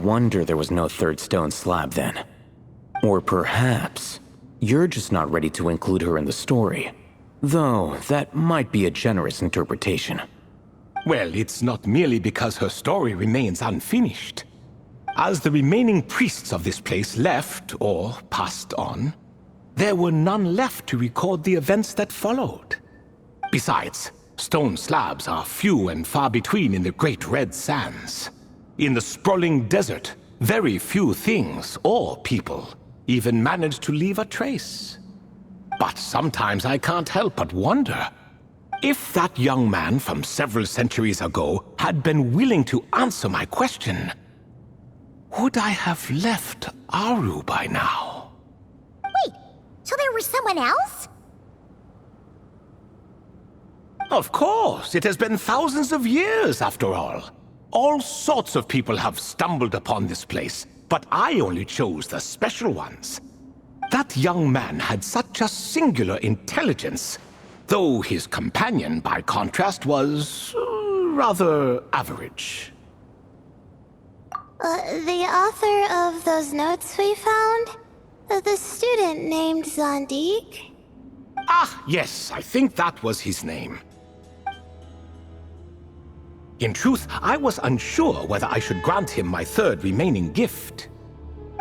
Wonder there was no third stone slab then. Or perhaps you're just not ready to include her in the story. Though, that might be a generous interpretation. Well, it's not merely because her story remains unfinished. As the remaining priests of this place left, or passed on, there were none left to record the events that followed. Besides, stone slabs are few and far between in the Great Red Sands. In the sprawling desert, very few things or people even manage to leave a trace. But sometimes I can't help but wonder, if that young man from several centuries ago had been willing to answer my question, would I have left Aaru by now? Wait, so there was someone else? Of course, it has been thousands of years after all. All sorts of people have stumbled upon this place, but I only chose the special ones. That young man had such a singular intelligence, though his companion, by contrast, was rather average. The author of those notes we found? The student named Zandik? Ah, yes, I think that was his name. In truth, I was unsure whether I should grant him my third remaining gift.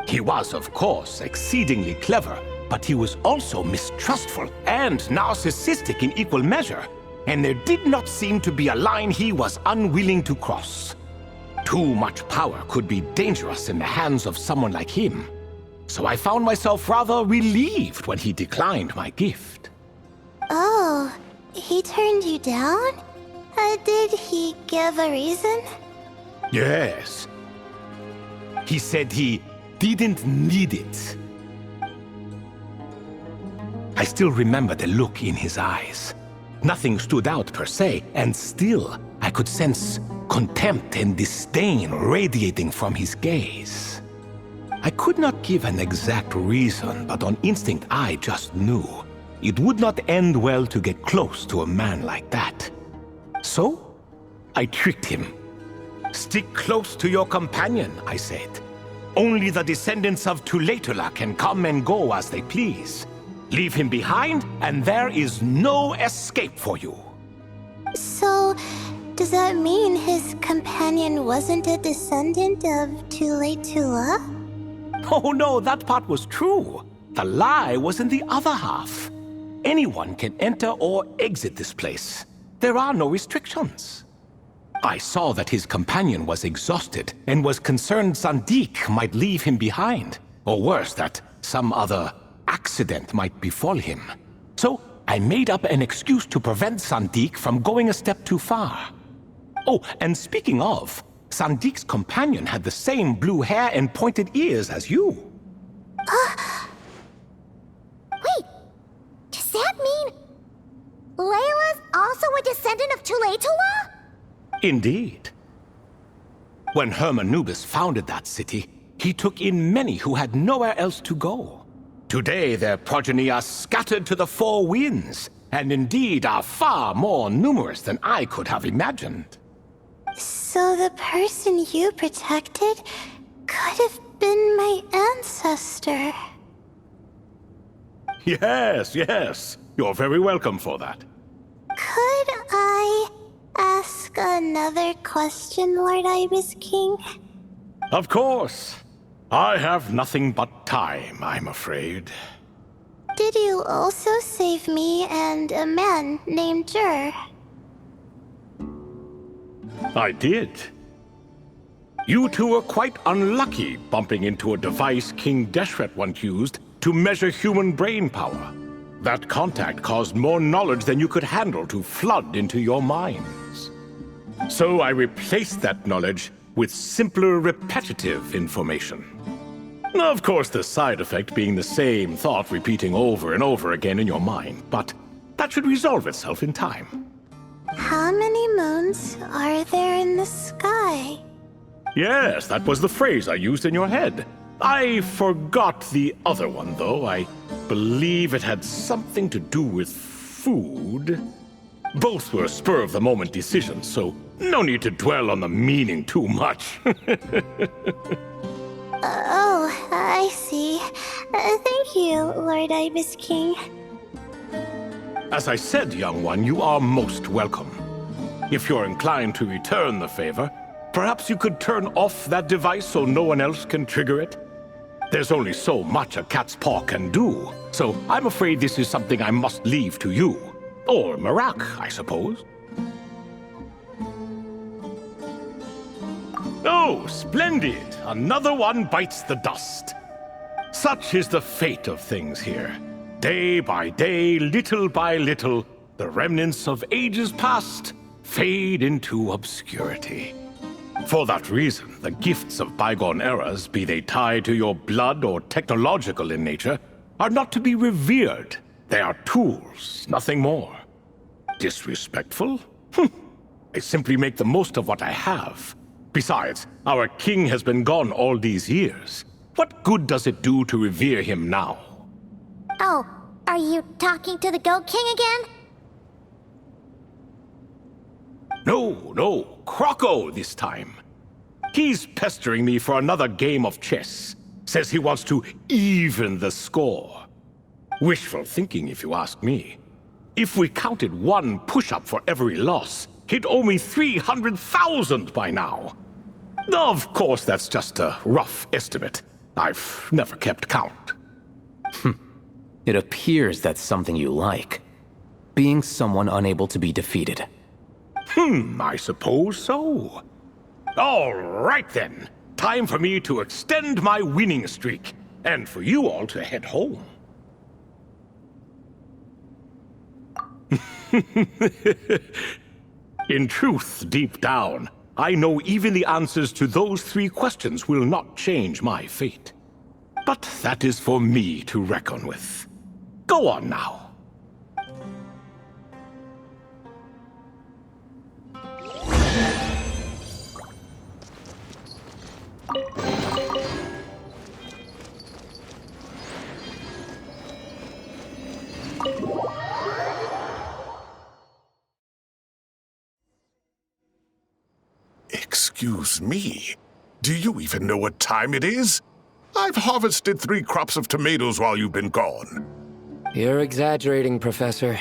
He was, of course, exceedingly clever, but he was also mistrustful and narcissistic in equal measure, and there did not seem to be a line he was unwilling to cross. Too much power could be dangerous in the hands of someone like him, so I found myself rather relieved when he declined my gift. Oh, he turned you down? Did he give a reason? Yes. He said he didn't need it. I still remember the look in his eyes. Nothing stood out per se, and still I could sense contempt and disdain radiating from his gaze. I could not give an exact reason, but on instinct I just knew it would not end well to get close to a man like that. So, I tricked him. Stick close to your companion, I said. Only the descendants of Tuletula can come and go as they please. Leave him behind, and there is no escape for you. So, does that mean his companion wasn't a descendant of Tuletula? Oh no, that part was true. The lie was in the other half. Anyone can enter or exit this place. There are no restrictions. I saw that his companion was exhausted and was concerned Zandik might leave him behind, or worse, that some other accident might befall him. So I made up an excuse to prevent Zandik from going a step too far. Oh, and speaking of, Zandik's companion had the same blue hair and pointed ears as you. Wait, does that mean Layla's also a descendant of Tuletula? Indeed. When Hermanubis founded that city, he took in many who had nowhere else to go. Today their progeny are scattered to the four winds, and indeed are far more numerous than I could have imagined. So the person you protected could have been my ancestor. Yes, yes. You're very welcome for that. Could I ask another question, Lord Ibis King? Of course. I have nothing but time, I'm afraid. Did you also save me and a man named Jur? I did. You two were quite unlucky bumping into a device King Deshret once used to measure human brain power. That contact caused more knowledge than you could handle to flood into your minds. So I replaced that knowledge with simpler, repetitive information. Of course, the side effect being the same thought repeating over and over again in your mind, but that should resolve itself in time. How many moons are there in the sky? Yes, that was the phrase I used in your head. I forgot the other one, though. I believe it had something to do with food. Both were spur-of-the-moment decisions, so no need to dwell on the meaning too much. I see. Thank you, Lord Ibis King. As I said, young one, you are most welcome. If you're inclined to return the favor, perhaps you could turn off that device so no one else can trigger it? There's only so much a cat's paw can do, so I'm afraid this is something I must leave to you. Or Marak, I suppose. Oh, splendid! Another one bites the dust. Such is the fate of things here. Day by day, little by little, the remnants of ages past fade into obscurity. For that reason, the gifts of bygone eras, be they tied to your blood or technological in nature, are not to be revered. They are tools, nothing more. Disrespectful? I simply make the most of what I have. Besides, our king has been gone all these years. What good does it do to revere him now? Oh, are you talking to the Goat King again? No, Croco this time. He's pestering me for another game of chess. Says he wants to even the score. Wishful thinking, if you ask me. If we counted one push-up for every loss, he'd owe me 300,000 by now. Of course, that's just a rough estimate. I've never kept count. It appears that's something you like. Being someone unable to be defeated. I suppose so. All right then. Time for me to extend my winning streak, and for you all to head home. In truth, deep down, I know even the answers to those 3 questions will not change my fate. But that is for me to reckon with. Go on now. Excuse me. Do you even know what time it is? I've harvested 3 crops of tomatoes while you've been gone. You're exaggerating, Professor.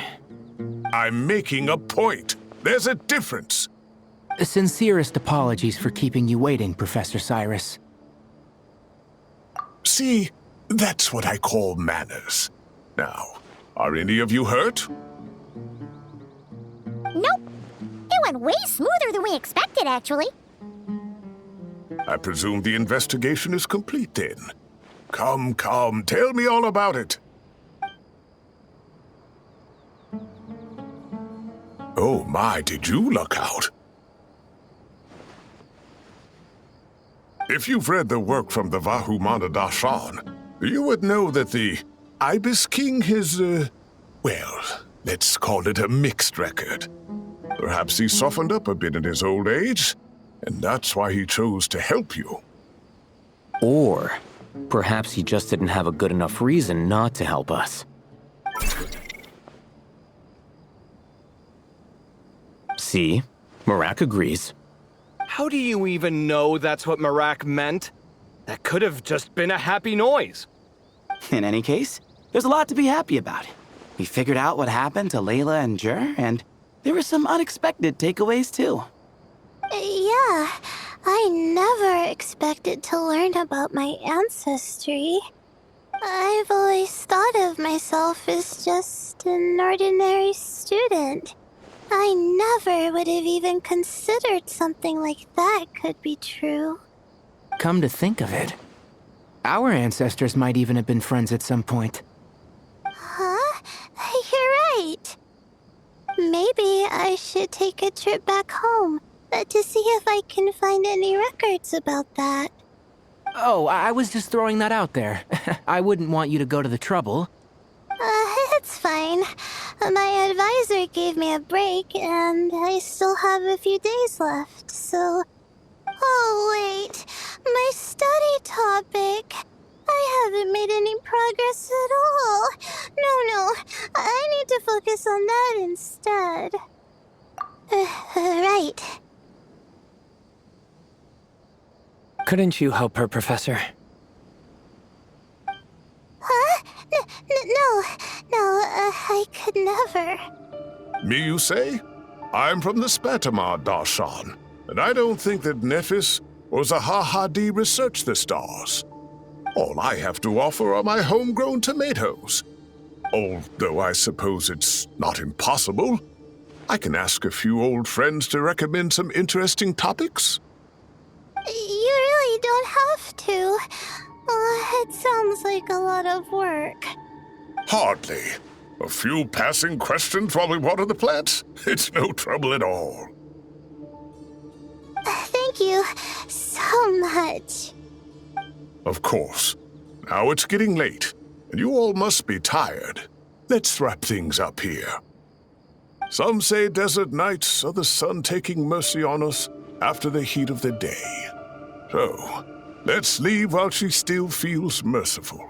I'm making a point. There's a difference. Sincerest apologies for keeping you waiting, Professor Cyrus. See, that's what I call manners. Now, are any of you hurt? Nope. It went way smoother than we expected, actually. I presume the investigation is complete then. Come, tell me all about it. Oh my, did you luck out? If you've read the work from the Vahumana Dashan, you would know that the Ibis King has, well, let's call it a mixed record. Perhaps he softened up a bit in his old age, and that's why he chose to help you. Or perhaps he just didn't have a good enough reason not to help us. See? Marak agrees. How do you even know that's what Marak meant? That could have just been a happy noise. In any case, there's a lot to be happy about. We figured out what happened to Layla and Jur, and there were some unexpected takeaways too. Yeah, I never expected to learn about my ancestry. I've always thought of myself as just an ordinary student. I never would have even considered something like that could be true. Come to think of it, our ancestors might even have been friends at some point. Huh? You're right. Maybe I should take a trip back home to see if I can find any records about that. Oh, I was just throwing that out there. I wouldn't want you to go to the trouble. It's fine. My advisor gave me a break, and I still have a few days left, so... Oh, wait. My study topic. I haven't made any progress at all. No. I need to focus on that instead. Right. Couldn't you help her, Professor? I could never. Me, you say? I'm from the Spatamar Darshan, and I don't think that Nephis or Zaha-Hadid researched the stars. All I have to offer are my homegrown tomatoes. Although I suppose it's not impossible. I can ask a few old friends to recommend some interesting topics. You really don't have to. It sounds like a lot of work. Hardly. A few passing questions while we water the plants? It's no trouble at all. Thank you so much. Of course. Now it's getting late, and you all must be tired. Let's wrap things up here. Some say desert nights are the sun taking mercy on us after the heat of the day. So, let's leave while she still feels merciful.